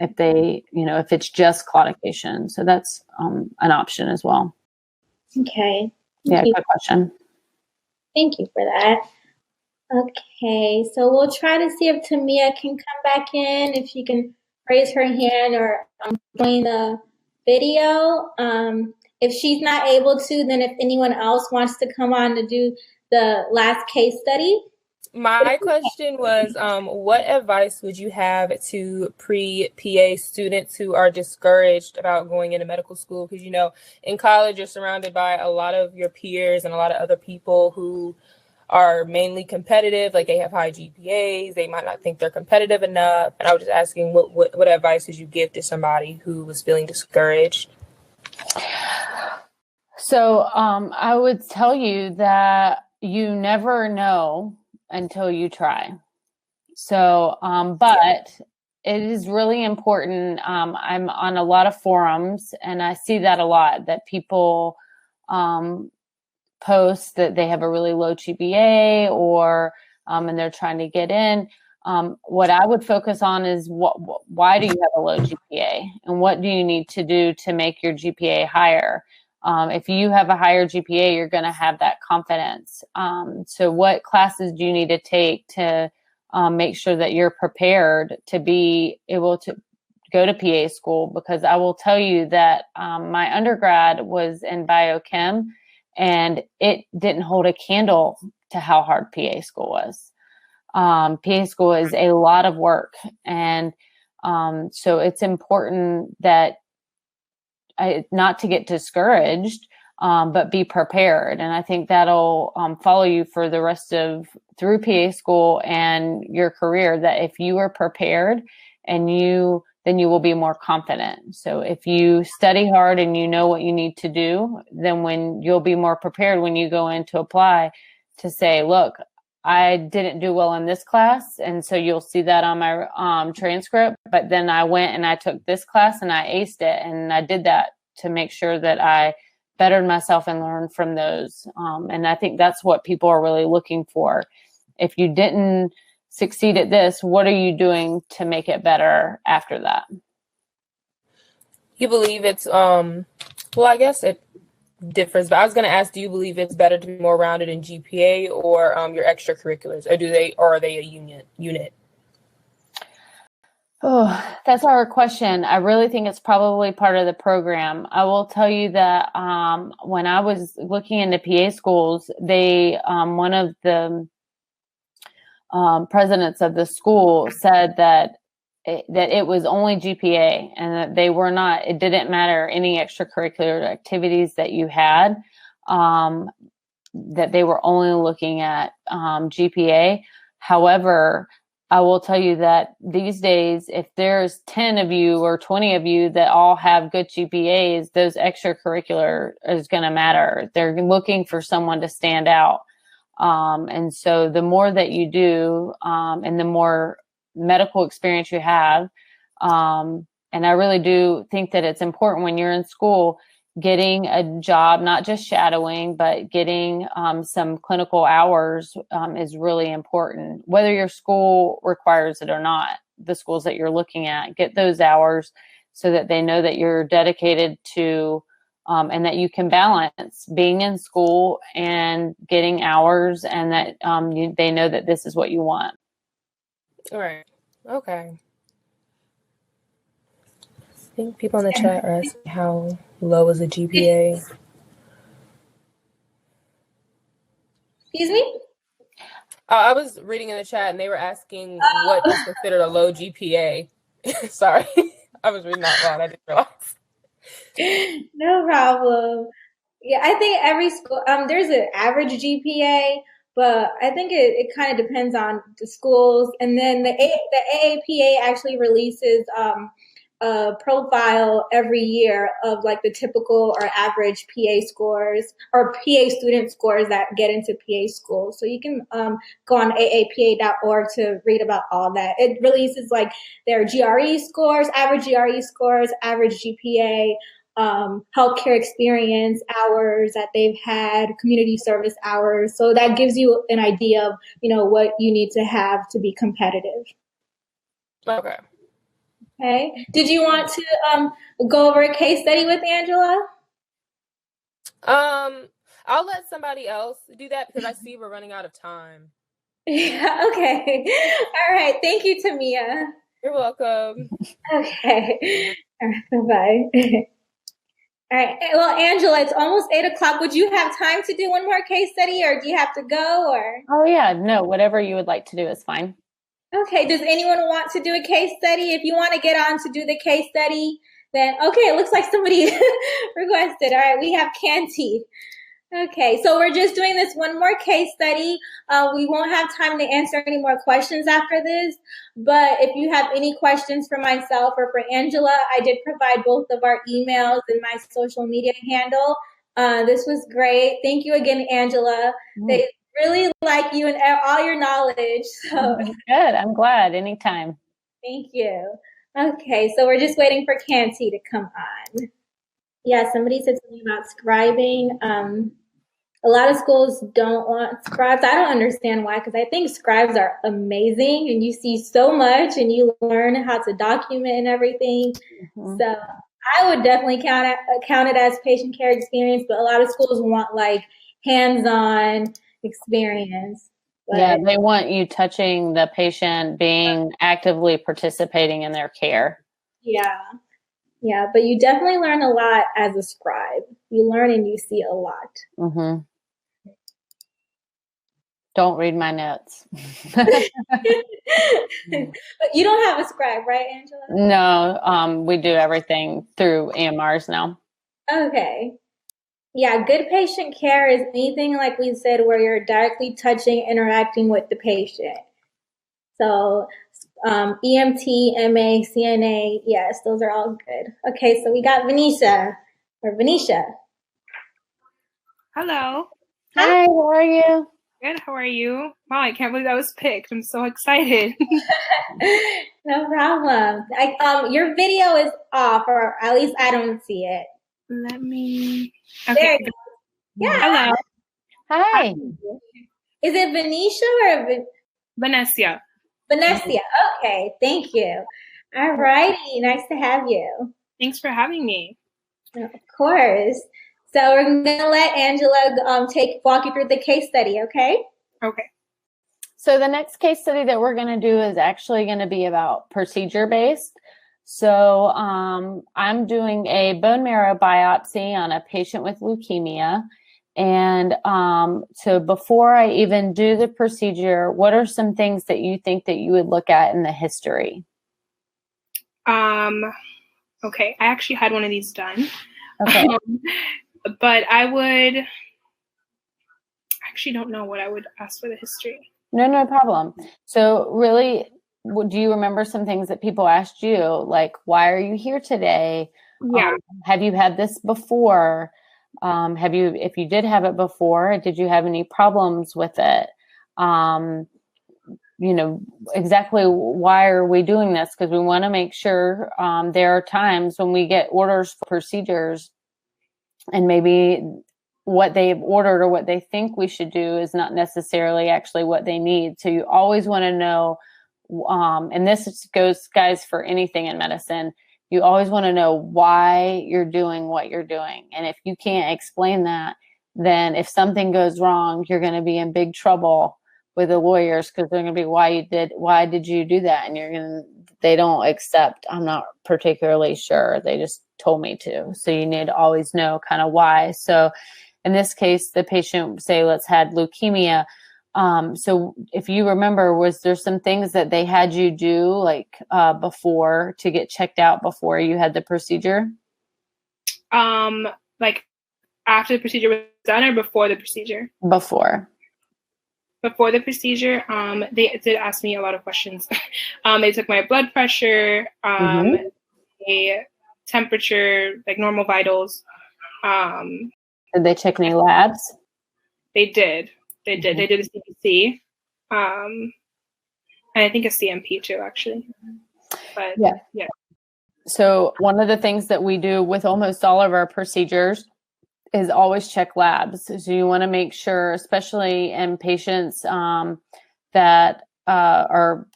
A: If it's just claudication. So that's an option as well.
B: Okay.
A: Yeah, good question.
B: Thank you for that. Okay, so we'll try to see if Tamia can come back in, if she can raise her hand or join the video. If she's not able to, then if anyone else wants to come on to do the last case study.
D: My question was, what advice would you have to pre-PA students who are discouraged about going into medical school? Because, in college, you're surrounded by a lot of your peers and a lot of other people who are mainly competitive, like they have high GPAs, they might not think they're competitive enough. And I was just asking, what advice would you give to somebody who was feeling discouraged?
A: So I would tell you that you never know until you try. So, but it is really important. I'm on a lot of forums, and I see that a lot, that people post that they have a really low GPA, or and they're trying to get in. What I would focus on is why do you have a low GPA, and what do you need to do to make your GPA higher? If you have a higher GPA, you're going to have that confidence. So what classes do you need to take to make sure that you're prepared to be able to go to PA school? Because I will tell you that my undergrad was in biochem, and it didn't hold a candle to how hard PA school was. PA school is a lot of work, and So it's important that not to get discouraged, but be prepared. And I think that'll follow you for the rest of through PA school and your career, that if you are prepared and then you will be more confident. So if you study hard and you know what you need to do, then when you'll be more prepared when you go in to apply, to say, look, I didn't do well in this class. And so you'll see that on my transcript. But then I went and I took this class and I aced it. And I did that to make sure that I bettered myself and learned from those. And I think that's what people are really looking for. If you didn't succeed at this, what are you doing to make it better after that?
D: You believe it's, well, I guess it differs, but I was going to ask, do you believe it's better to be more rounded in GPA or your extracurriculars, or are they a unit?
A: Oh, that's our question. I really think it's probably part of the program. I will tell you that when I was looking into PA schools, they one of the presidents of the school said that it was only GPA, and that they were not, it didn't matter any extracurricular activities that you had, that they were only looking at GPA. However, I will tell you that these days, if there's 10 of you or 20 of you that all have good GPAs, those extracurricular is going to matter. They're looking for someone to stand out. And so the more that you do, and the more medical experience you have, and I really do think that it's important when you're in school, getting a job, not just shadowing, but getting some clinical hours is really important. Whether your school requires it or not, the schools that you're looking at, get those hours so that they know that you're dedicated to, and that you can balance being in school and getting hours, and that they know that this is what you want.
D: All right. Okay. I think people in the chat are asking how low is the GPA.
B: Excuse me?
D: I was reading in the chat and they were asking what is considered a low GPA. Sorry, I was reading out loud. I didn't realize.
B: No problem. Yeah, I think every school, there's an average GPA, but I think it kind of depends on the schools. And then the AAPA actually releases a profile every year of like the typical or average PA scores or PA student scores that get into PA school. So you can go on aapa.org to read about all that. It releases like their GRE scores, average GPA, healthcare experience hours that they've had, community service hours. So that gives you an idea of, what you need to have to be competitive.
D: Okay.
B: Okay. Did you want to go over a case study with Angela?
D: I'll let somebody else do that because I see we're running out of time.
B: Yeah, okay. All right. Thank you, Tamia.
D: You're welcome.
B: Okay. All right, bye-bye. All right. Well, Angela, it's almost 8:00. Would you have time to do one more case study, or do you have to go? Or
A: Oh yeah, no, whatever you would like to do is fine.
B: Okay. Does anyone want to do a case study? If you want to get on to do the case study, then okay. It looks like somebody requested. All right. We have Canty. Okay, so we're just doing this one more case study. We won't have time to answer any more questions after this, but if you have any questions for myself or for Angela, I did provide both of our emails and my social media handle. This was great. Thank you again, Angela. They really like you and all your knowledge. So
A: good. I'm glad. Anytime.
B: Thank you. Okay, so we're just waiting for Canty to come on. Yeah, somebody said something about scribing. A lot of schools don't want scribes. I don't understand why, because I think scribes are amazing and you see so much and you learn how to document and everything. Mm-hmm. So I would definitely count it as patient care experience, but a lot of schools want like hands-on experience. But
A: yeah, they want you touching the patient, being actively participating in their care.
B: Yeah, but you definitely learn a lot as a scribe. You learn and you see a lot.
A: Mm-hmm. Don't read my notes.
B: But you don't have a scribe, right, Angela?
A: No, we do everything through EMRs now.
B: Okay. Yeah, good patient care is anything like we said where you're directly touching, interacting with the patient. So EMT, MA, CNA, yes, those are all good. Okay, so we got Venetia.
E: Hello.
A: Hi, how are you?
E: Good. How are you? Wow, I can't believe I was picked. I'm so excited.
B: No problem. Your video is off, or at least I don't see it.
E: Let me.
B: There
E: Okay.
B: you go. Yeah.
E: Hello.
A: Hi.
B: Is it Venetia or
E: Vanessa.
B: Vanessa? Okay, thank you. All righty, nice to have you.
E: Thanks for having me.
B: Of course. So we're gonna let Angela walk you through the case study, okay?
E: Okay.
A: So the next case study that we're going to do is actually going to be about procedure based. So I'm doing a bone marrow biopsy on a patient with leukemia. And so before I even do the procedure, what are some things that you think that you would look at in the history?
E: Okay. I actually had one of these done.
A: Okay.
E: But I actually don't know what I would ask for the history.
A: No problem. So really, do you remember some things that people asked you? Like, why are you here today?
E: Yeah.
A: Have you had this before? If you did have it before, did you have any problems with it? Exactly why are we doing this? Because we want to make sure there are times when we get orders for procedures and maybe what they've ordered or what they think we should do is not necessarily actually what they need. So you always want to know, and this goes, guys, for anything in medicine, you always want to know why you're doing what you're doing. And if you can't explain that, then if something goes wrong, you're going to be in big trouble with the lawyers because they're going to be, why did you do that? And they don't accept, I'm not particularly sure. They just told me to. So you need to always know kind of why. So in this case, the patient, say, had leukemia. So if you remember, was there some things that they had you do before to get checked out before you had the procedure?
E: Like after the procedure was done or before the procedure?
A: Before
E: the procedure, they did ask me a lot of questions. They took my blood pressure, a temperature, like normal vitals.
A: Did they check any labs?
E: They did. They did a CBC, and I think a CMP too, actually. But yeah.
A: So one of the things that we do with almost all of our procedures is always check labs. So you want to make sure, especially in patients that are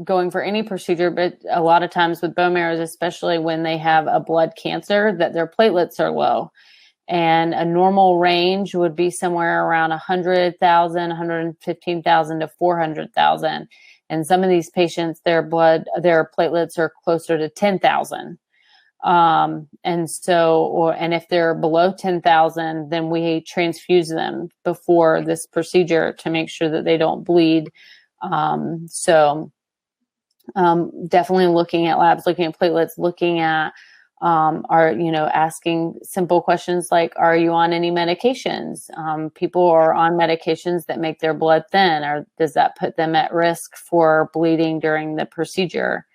A: going for any procedure, but a lot of times with bone marrows, especially when they have a blood cancer, that their platelets are low. And a normal range would be somewhere around 100,000, 115,000 to 400,000. And some of these patients, their platelets are closer to 10,000. And if they're below 10,000, then we transfuse them before this procedure to make sure that they don't bleed. Definitely looking at labs, looking at platelets, looking at asking simple questions like, are you on any medications? People are on medications that make their blood thin, or does that put them at risk for bleeding during the procedure?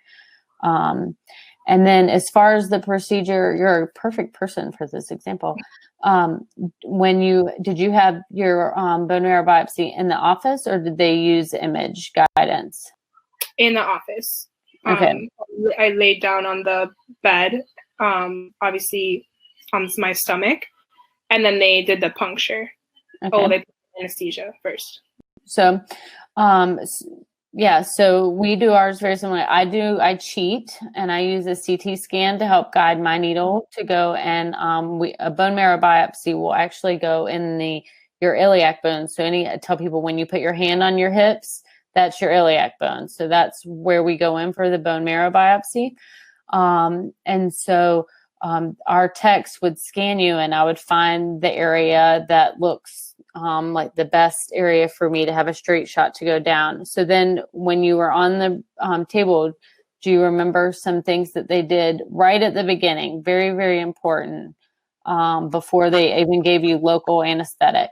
A: And then as far as the procedure, you're a perfect person for this example. Did you have your bone marrow biopsy in the office, or did they use image guidance?
E: In the office.
A: Okay.
E: I laid down on the bed, obviously on my stomach, and then they did the puncture.
A: Okay.
E: They put anesthesia first.
A: So, so we do ours very similar. I cheat and I use a CT scan to help guide my needle to go, and a bone marrow biopsy will actually go in your iliac bone. So I tell people, when you put your hand on your hips, that's your iliac bone. So that's where we go in for the bone marrow biopsy. our techs would scan you, and I would find the area that looks like the best area for me to have a straight shot to go down. So then when you were on the table, do you remember some things that they did right at the beginning? Very, very important, before they even gave you local anesthetic.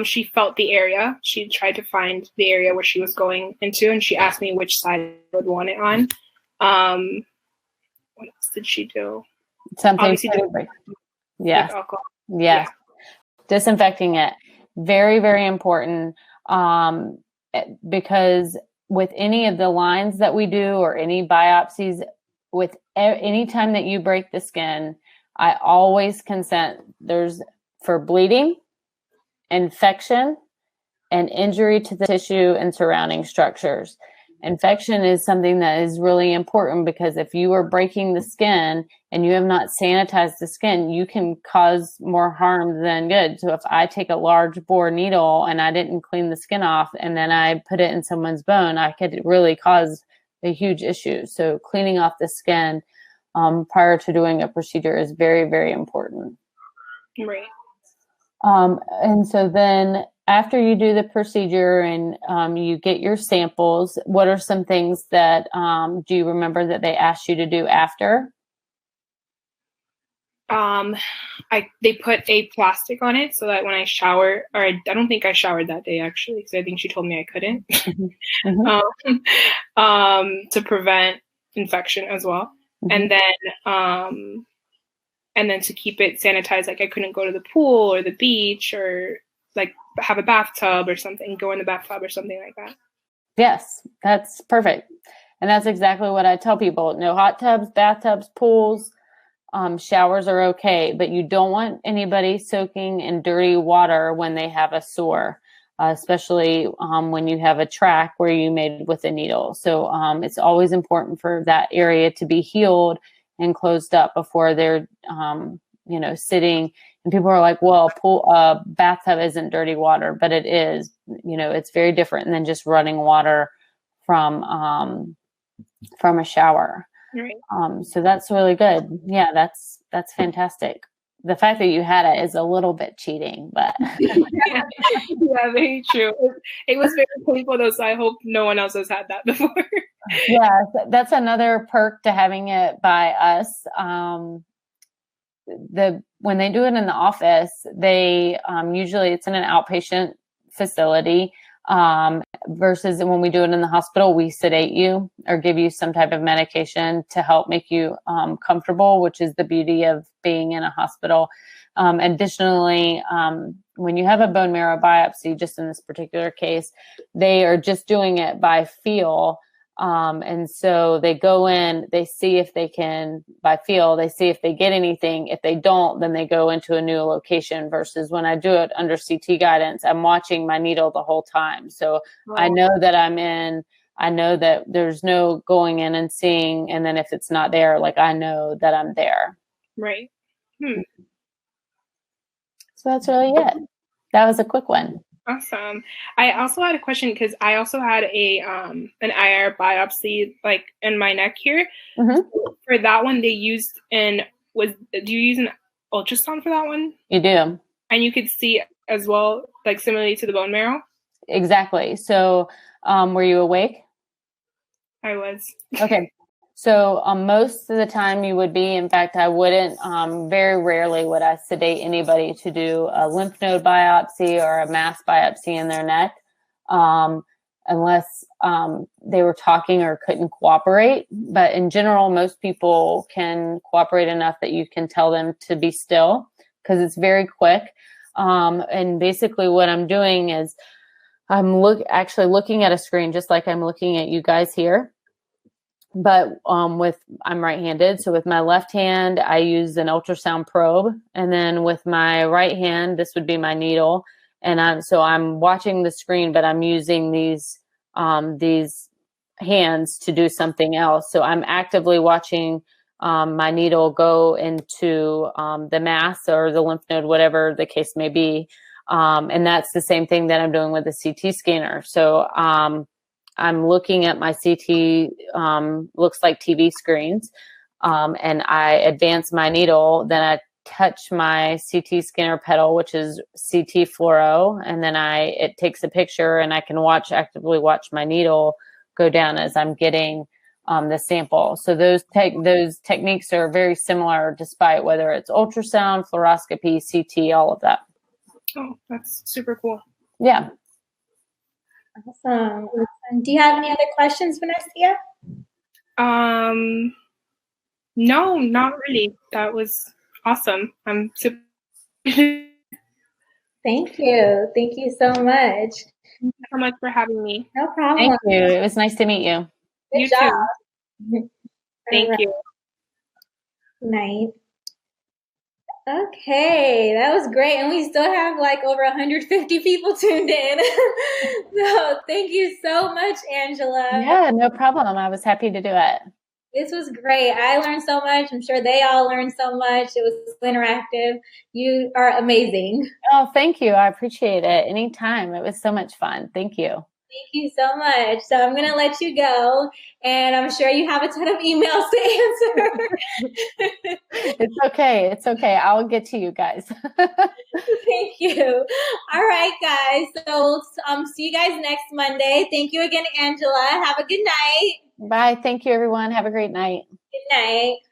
E: She felt the area. She tried to find the area where she was going into, and she asked me which side I would want it on. What else did she do?
A: Something. Yeah.
E: Alcohol.
A: Yeah. Disinfecting it. Very, very important, because with any of the lines that we do or any biopsies, with any time that you break the skin, I always consent. There's for bleeding, infection, and injury to the tissue and surrounding structures. Infection is something that is really important because if you are breaking the skin and you have not sanitized the skin, you can cause more harm than good. So if I take a large bore needle and I didn't clean the skin off and then I put it in someone's bone, I could really cause a huge issue. So cleaning off the skin prior to doing a procedure is very, very important.
E: Right.
A: And so then after you do the procedure and you get your samples, what are some things that do you remember that they asked you to do after?
E: They put a plastic on it so that when I shower, or I don't think I showered that day actually, because I think she told me I couldn't, to prevent infection as well. And then to keep it sanitized, like I couldn't go to the pool or the beach or like have a bathtub or something, go in the bathtub or something like that.
A: Yes, that's perfect. And that's exactly what I tell people. No hot tubs, bathtubs, pools, showers are okay, but you don't want anybody soaking in dirty water when they have a sore, especially when you have a track where you made with a needle. So it's always important for that area to be healed and closed up before they're, sitting. And people are like, well, bathtub isn't dirty water, but it is. It's very different than just running water from a shower.
E: Right.
A: So that's really good. Yeah, that's fantastic. The fact that you had it is a little bit cheating, but
E: yeah, very true. It was very painful though, so I hope no one else has had that before.
A: Yeah, that's another perk to having it by us. When they do it in the office, they usually it's in an outpatient facility. Versus when we do it in the hospital, we sedate you or give you some type of medication to help make you comfortable, which is the beauty of being in a hospital. Additionally, when you have a bone marrow biopsy, just in this particular case, they are just doing it by feel. And so they go in, they see if they can, by feel, they see if they get anything. If they don't, then they go into a new location versus when I do it under CT guidance, I'm watching my needle the whole time. So I know that I'm in, I know that there's no going in and seeing. And then if it's not there, like I know that I'm there.
E: Right.
A: So that's really it. That was a quick one.
E: Awesome. I also had a question because I also had an IR biopsy like in my neck here. So for that one, they used do you use an ultrasound for that one?
A: You do.
E: And you could see as well, like similarly to the bone marrow?
A: Exactly. So were you awake?
E: I was.
A: Okay. So most of the time you would be. In fact, I wouldn't, very rarely would I sedate anybody to do a lymph node biopsy or a mass biopsy in their neck, unless they were talking or couldn't cooperate. But in general, most people can cooperate enough that you can tell them to be still because it's very quick. And basically what I'm doing is I'm actually looking at a screen just like I'm looking at you guys here. But I'm right-handed. So with my left hand, I use an ultrasound probe. And then with my right hand, this would be my needle. And I'm watching the screen, but I'm using these hands to do something else. So I'm actively watching my needle go into the mass or the lymph node, whatever the case may be. And that's the same thing that I'm doing with the CT scanner. So I'm looking at my CT, looks like TV screens. and I advance my needle, then I touch my CT scanner pedal, which is CT fluoro, and then it takes a picture, and I can actively watch my needle go down as I'm getting the sample. So those techniques are very similar, despite whether it's ultrasound, fluoroscopy, CT, all of that.
E: Oh, that's super cool.
A: Yeah.
B: Awesome. Do you have any other questions, Vanessa?
E: No, not really. That was awesome. I'm super.
B: Thank you. Thank you so much.
E: Thank you so much for having me.
B: No problem.
A: Thank you. It was nice to meet you.
B: Good
E: You
B: job.
E: too. Thank you.
B: Night. Okay, that was great. And we still have like over 150 people tuned in. So thank you so much, Angela.
A: Yeah, no problem. I was happy to do it.
B: This was great. I learned so much. I'm sure they all learned so much. It was interactive. You are amazing.
A: Oh, thank you. I appreciate it. Anytime. It was so much fun. Thank you.
B: Thank you so much. So I'm going to let you go, and I'm sure you have a ton of emails to answer.
A: It's okay. It's okay. I'll get to you guys.
B: Thank you. All right, guys. So see you guys next Monday. Thank you again, Angela. Have a good night.
A: Bye. Thank you, everyone. Have a great night.
B: Good night.